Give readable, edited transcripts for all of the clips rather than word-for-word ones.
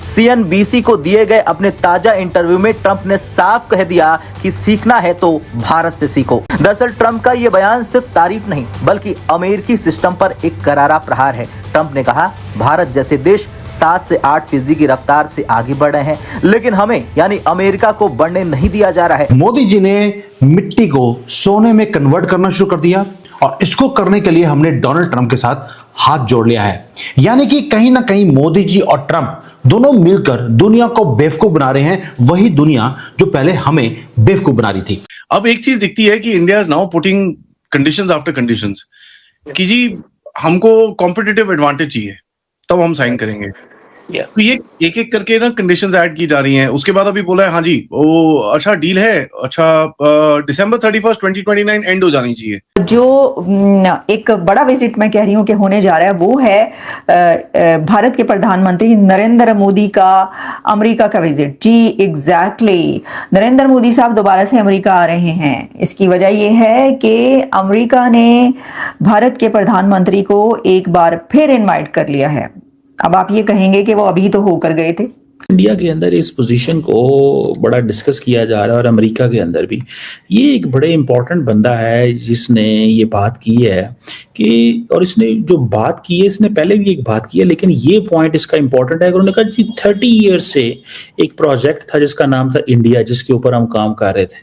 CNBC को दिए गए अपने ताजा इंटरव्यू में ट्रंप ने साफ कह दिया कि सीखना है तो भारत से सीखो। दरअसल ट्रंप का यह बयान सिर्फ तारीफ नहीं बल्कि अमेरिकी सिस्टम पर एक करारा प्रहार है। ट्रंप ने कहा, भारत जैसे देश 7 से 8% की रफ्तार से आगे बढ़ रहे हैं, लेकिन हमें यानी अमेरिका को बढ़ने नहीं दिया जा रहा है। मोदी जी ने मिट्टी को सोने में कन्वर्ट करना शुरू कर दिया और इसको करने के लिए हमने डोनाल्ड ट्रंप के साथ हाथ जोड़ लिया है। यानी कि कहीं ना कहीं मोदी जी और ट्रंप दोनों मिलकर दुनिया को बेवकूफ बना रहे हैं, वही दुनिया जो पहले हमें बेवकूफ बना रही थी। अब एक चीज दिखती है कि India is now putting conditions after conditions कि जी हमको कॉम्पिटिटिव एडवांटेज चाहिए तब हम साइन करेंगे। तो ये एक एक करके ना कंडीशंस ऐड की जा रही हैं। उसके बाद अभी बोला है हाँ जी वो अच्छा डील है, अच्छा December 31st 2029 एंड हो जानी चाहिए। जो एक बड़ा विजिट मैं कह रही हूँ कि होने जा रहा है वो है भारत के प्रधानमंत्री नरेंद्र मोदी का अमेरिका का विजिट। जी एग्जैक्टली, नरेंद्र मोदी साहब दोबारा से अमेरिका आ रहे हैं। इसकी वजह यह है कि अमेरिका ने भारत के प्रधानमंत्री को एक बार फिर इनवाइट कर लिया है। अब आप ये कहेंगे कि वो अभी तो होकर गए थे। इंडिया के अंदर इस पोजीशन को बड़ा डिस्कस किया जा रहा है और अमेरिका के अंदर भी। ये एक बड़े इंपॉर्टेंट बंदा है जिसने ये बात की है कि, और इसने जो बात की है इसने पहले भी एक बात की है, लेकिन ये पॉइंट इसका इंपॉर्टेंट है। उन्होंने कहा कि 30 ईयर्स से एक प्रोजेक्ट था जिसका नाम था इंडिया, जिसके ऊपर हम काम कर रहे थे।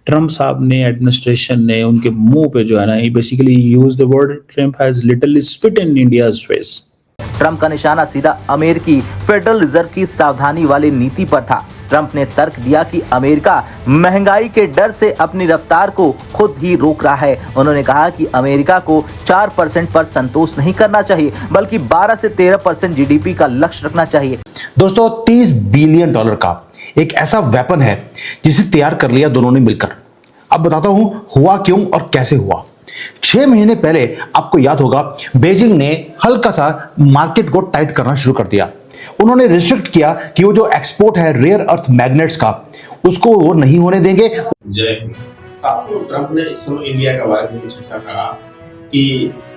ट्रंप साहब ने, एडमिनिस्ट्रेशन ने उनके मुंह पे जो है ना, basically use the word Trump has literally spit in India's face. Trump का निशाना सीधा अमेरिकी फेडरल रिजर्व की सावधानी वाली नीति पर था। ट्रंप ने तर्क दिया कि अमेरिका महंगाई के डर से अपनी रफ्तार को खुद ही रोक रहा है। उन्होंने कहा कि अमेरिका को 4% पर संतोष नहीं करना चाहिए बल्कि 12 से 13% जीडीपी का लक्ष्य रखना चाहिए। दोस्तों, $30 बिलियन का एक ऐसा वेपन है जिसे तैयार कर लिया दोनों ने मिलकर। अब बताता हूं हुआ क्यों और कैसे हुआ। 6 महीने पहले आपको याद होगा बीजिंग ने हल्का सा मार्केट को टाइट करना शुरू कर दिया। उन्होंने रिस्ट्रिक्ट किया कि वो जो एक्सपोर्ट है रेयर अर्थ मैग्नेट्स का, उसको वो नहीं होने देंगे। जय हिंद। साथियों, ट्रंप ने इस समय इंडिया के बारे में कुछ ऐसा कहा कि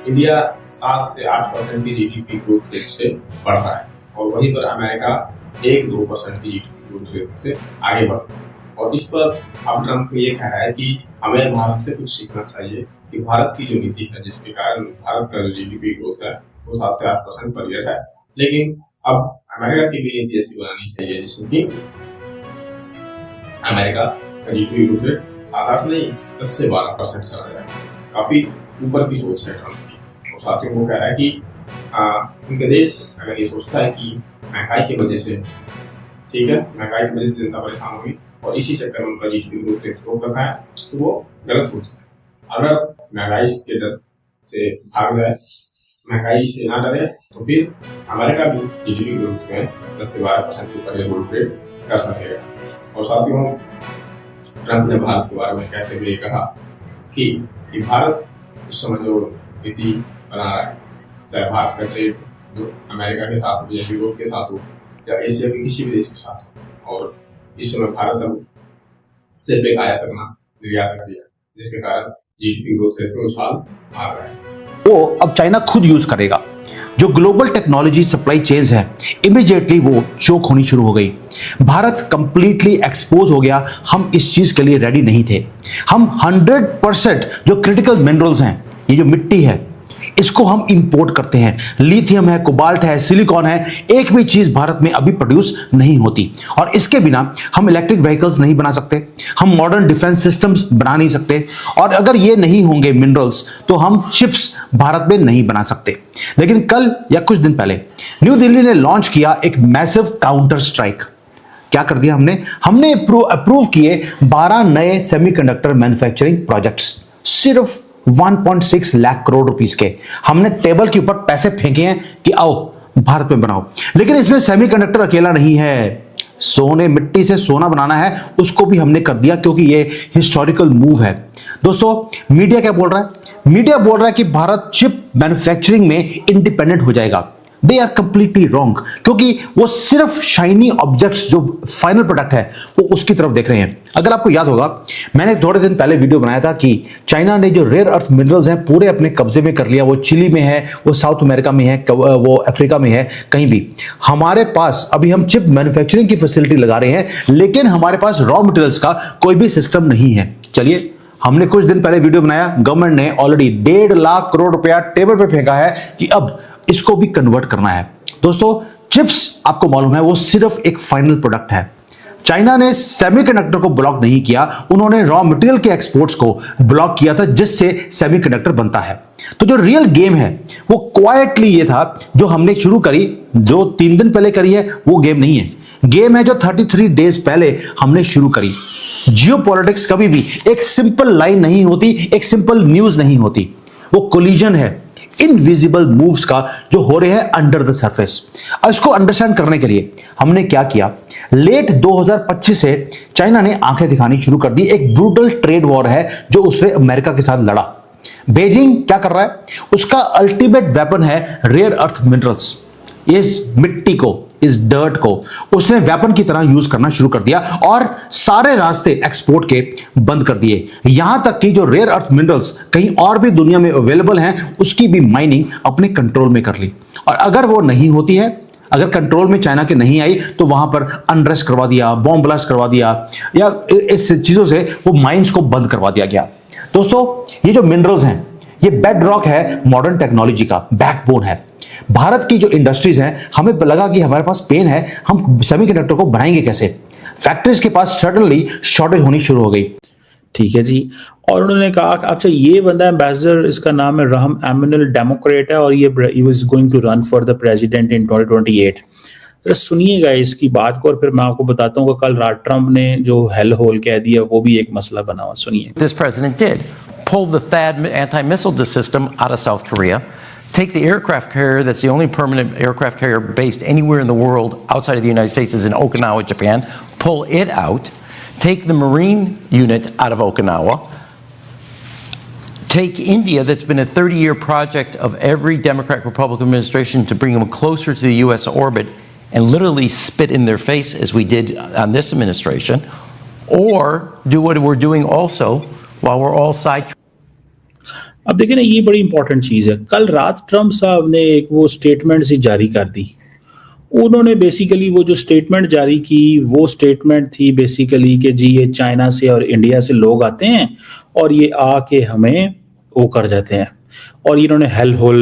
इंडिया 7 से 8% की जीडीपी ग्रोथ रेट से बढ़ रहा है और वहीं पर अमेरिका 1-2% की जीडीपी ग्रोथ रेट से आगे बढ़ रहा है। और इस पर अब ट्रंप ये कह रहा है कि हमें भारत से कुछ सीखना चाहिए कि भारत की जो नीति है जिसके कारण भारत का जो जीडीपी ग्रोथ है वो 7 से 8% पर ईयर है, लेकिन अब अमेरिका की भी नीति ऐसी बनानी चाहिए जिससे कि अमेरिका का जीडीपी ग्रोथ रेट 7-8 नहीं 10 से 12% चला जाए। काफी ऊपर की सोच है ट्रंप की। और साथियों को कह रहा है कि उनका देश अगर ये सोचता है कि महंगाई की वजह से, ठीक है, महंगाई की वजह से जनता परेशान होगी और इसी चक्कर में उनका जीडीपी ग्रोथ रेट रोक रखा है, तो वो गलत सोच है। अगर महंगाई के डर से भाग जाए, महंगाई से ना डरे, तो फिर अमेरिका भी जीडीपी ग्रोथ में 10 से 12% के ऊपर ग्रोथ रेट कर सकेगा। और साथियों, ट्रंप ने भारत के बारे में कहते हुए कहा कि भारत उस समय जो नीति बना रहा है, चाहे भारत का ट्रेड जो अमेरिका के साथ हो या यूरोप के साथ हो या एशिया के किसी भी देश के साथ हो, और इस समय भारत अब सिर्फ एक आयात करना निर्यात कर दिया, जिसके कारण जीडीपी ग्रोथ रेट में उछाल आ रहा है। वो अब चाइना खुद यूज करेगा। जो ग्लोबल टेक्नोलॉजी सप्लाई चेन्स है इमीडिएटली वो चोक होनी शुरू हो गई। भारत कंप्लीटली एक्सपोज हो गया। हम इस चीज के लिए रेडी नहीं थे। हम 100% जो क्रिटिकल मिनरल्स हैं, ये जो मिट्टी है, इसको हम इंपोर्ट करते हैं। लिथियम है, कोबाल्ट है, सिलिकॉन है, एक भी चीज भारत में अभी प्रोड्यूस नहीं होती। और इसके बिना हम इलेक्ट्रिक व्हीकल्स नहीं बना सकते, हम मॉडर्न डिफेंस सिस्टम्स बना नहीं सकते, और अगर ये नहीं होंगे मिनरल्स तो हम चिप्स भारत में नहीं बना सकते। लेकिन कल या कुछ दिन पहले न्यू दिल्ली ने लॉन्च किया एक मैसिव काउंटर स्ट्राइक। क्या कर दिया हमने अप्रूव किए 12 नए सेमीकंडक्टर मैन्युफैक्चरिंग प्रोजेक्ट्स, सिर्फ 1.6 लाख करोड़ रुपीस के। हमने टेबल के ऊपर पैसे फेंके हैं कि आओ भारत में बनाओ। लेकिन इसमें सेमीकंडक्टर अकेला नहीं है, सोने मिट्टी से सोना बनाना है, उसको भी हमने कर दिया, क्योंकि ये हिस्टोरिकल मूव है। दोस्तों, मीडिया क्या बोल रहा है? मीडिया बोल रहा है कि भारत चिप मैन्युफैक्चरिंग में इंडिपेंडेंट हो जाएगा। दे आर कंप्लीटली रॉन्ग, क्योंकि वो सिर्फ शाइनी ऑब्जेक्ट्स जो फाइनल प्रोडक्ट है वो उसकी तरफ देख रहे हैं। अगर आपको याद होगा, मैंने थोड़े दिन पहले वीडियो बनाया था कि चाइना ने जो रेयर अर्थ मिनरल्स हैं पूरे अपने कब्जे में कर लिया। वो चिली में है, वो साउथ अमेरिका में है, वो अफ्रीका में है, कहीं भी। हमारे पास अभी हम चिप मैन्युफैक्चरिंग की फैसिलिटी लगा रहे हैं, लेकिन हमारे पास रॉ मटेरियल्स का कोई भी सिस्टम नहीं है। चलिए, हमने कुछ दिन पहले वीडियो बनाया, गवर्नमेंट ने ऑलरेडी 1.5 लाख करोड़ रुपया टेबल पे फेंका है कि अब इसको भी कन्वर्ट करना है। दोस्तों, चिप्स आपको मालूम है वो सिर्फ एक फाइनल प्रोडक्ट है। चाइना ने सेमीकंडक्टर को ब्लॉक नहीं किया, उन्होंने रॉ मटेरियल के एक्सपोर्ट्स को ब्लॉक किया था, जिससे सेमीकंडक्टर बनता है। तो जो रियल गेम है वो क्वाइटली ये था जो हमने शुरू करी, जो 3 दिन पहले करी है, वो गेम नहीं है। गेम है जो 33 डेज पहले हमने शुरू करी। जियोपॉलिटिक्स कभी भी एक सिंपल लाइन नहीं होती, एक सिंपल न्यूज नहीं होती। वो कोलिजन है इनविजिबल मूव्स का जो हो रहे हैं अंडर द सरफेस। इसको अंडरस्टैंड करने के लिए हमने क्या किया, लेट 2025 से चाइना ने आंखें दिखानी शुरू कर दी। एक ब्रूटल ट्रेड वॉर है जो उसने अमेरिका के साथ लड़ा। बीजिंग क्या कर रहा है, उसका अल्टीमेट वेपन है रेयर अर्थ मिनरल्स। इस मिट्टी को, इस डर्ट को उसने वेपन की तरह यूज करना शुरू कर दिया और सारे रास्ते एक्सपोर्ट के बंद कर दिए। यहां तक कि जो रेयर अर्थ मिनरल्स कहीं और भी दुनिया में अवेलेबल हैं, उसकी भी माइनिंग अपने कंट्रोल में कर ली। और अगर वो नहीं होती है, अगर कंट्रोल में चाइना के नहीं आई, तो वहां पर अनरेस्ट करवा दिया, बॉम्ब ब्लास्ट करवा दिया, या इस चीजों से वो माइंस को बंद करवा दिया गया। दोस्तों, ये जो मिनरल्स हैं, ये बेड रॉक है मॉडर्न टेक्नोलॉजी का, बैकबोन है। भारत की जो इंडस्ट्रीज हैं, हमें लगा कि हमारे पास पेन है, हम सेमीकंडक्टर को बनाएंगे कैसे। फैक्ट्रीज के पास सडनली शॉर्टेज होनी शुरू हो गई। ठीक है जी। और उन्होंने कहा कि अच्छा, ये बंदा एम्बेसडर, इसका नाम है रहम एमिनल, डेमोक्रेट है, और ये he was going to run for the president in 2028। जरा सुनिएगा इसकी बात को, और फिर मैं आपको बताता हूँ कि कल रात ट्रंप ने जो हेल होल कह दिया वो भी एक मसला बना हुआ। सुनिए। This president did pull the THAAD anti-missile system out of South Korea, take the aircraft carrier that's the only permanent aircraft carrier based anywhere in the world outside of the United States is in Okinawa, Japan, pull it out, take the Marine unit out of Okinawa, take India, that's been a 30-year project of every Democratic Republican administration to bring them closer to the US orbit, and literally spit in their face as we did on this administration, or do what we're doing also while we're all side. अब देखिए ना, ये बड़ी important चीज है। कल रात Trump साहब ने एक वो स्टेटमेंट सी जारी कर दी। उन्होंने बेसिकली वो जो स्टेटमेंट जारी की, वो स्टेटमेंट थी बेसिकली कि जी ये चाइना से और इंडिया से लोग आते हैं और ये आके हमें वो कर जाते हैं, और इन्होंने हेल होल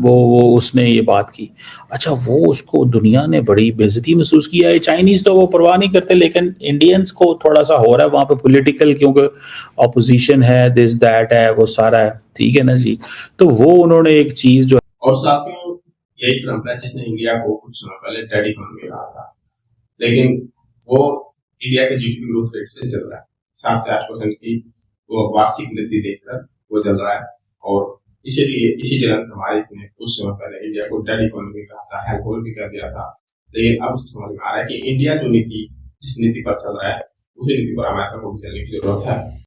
वो उसने ये बात की। अच्छा, वो उसको दुनिया ने बड़ी बेइज्जती महसूस किया है। चाइनीज तो वो परवाह नहीं करते, लेकिन इंडियंस को थोड़ा सा हो रहा है वहां पे पॉलिटिकल, क्योंकि ऑपोजिशन है, दिस दैट है, वो सारा है। ठीक है ना जी। तो वो उन्होंने एक चीज जो, और साथियों, यही ट्रंप है जिसने इंडिया को कुछ समय पहले डेड इकोनॉमी कहा था, लेकिन वो इंडिया के जीडीपी ग्रोथ रेट से जल रहा है। 7 से 8% की वो वार्षिक वृद्धि देखकर वो जल रहा है, और इसीलिए इसी जलन हमारे इसने कुछ समय पहले इंडिया को डेड इकोनॉमी कहा था, हेल होल भी कह दिया था। लेकिन अब समझ में आ रहा है कि इंडिया जो नीति, जिस नीति पर चल रहा है, उसी नीति पर अमेरिका को भी चलने की जरूरत है।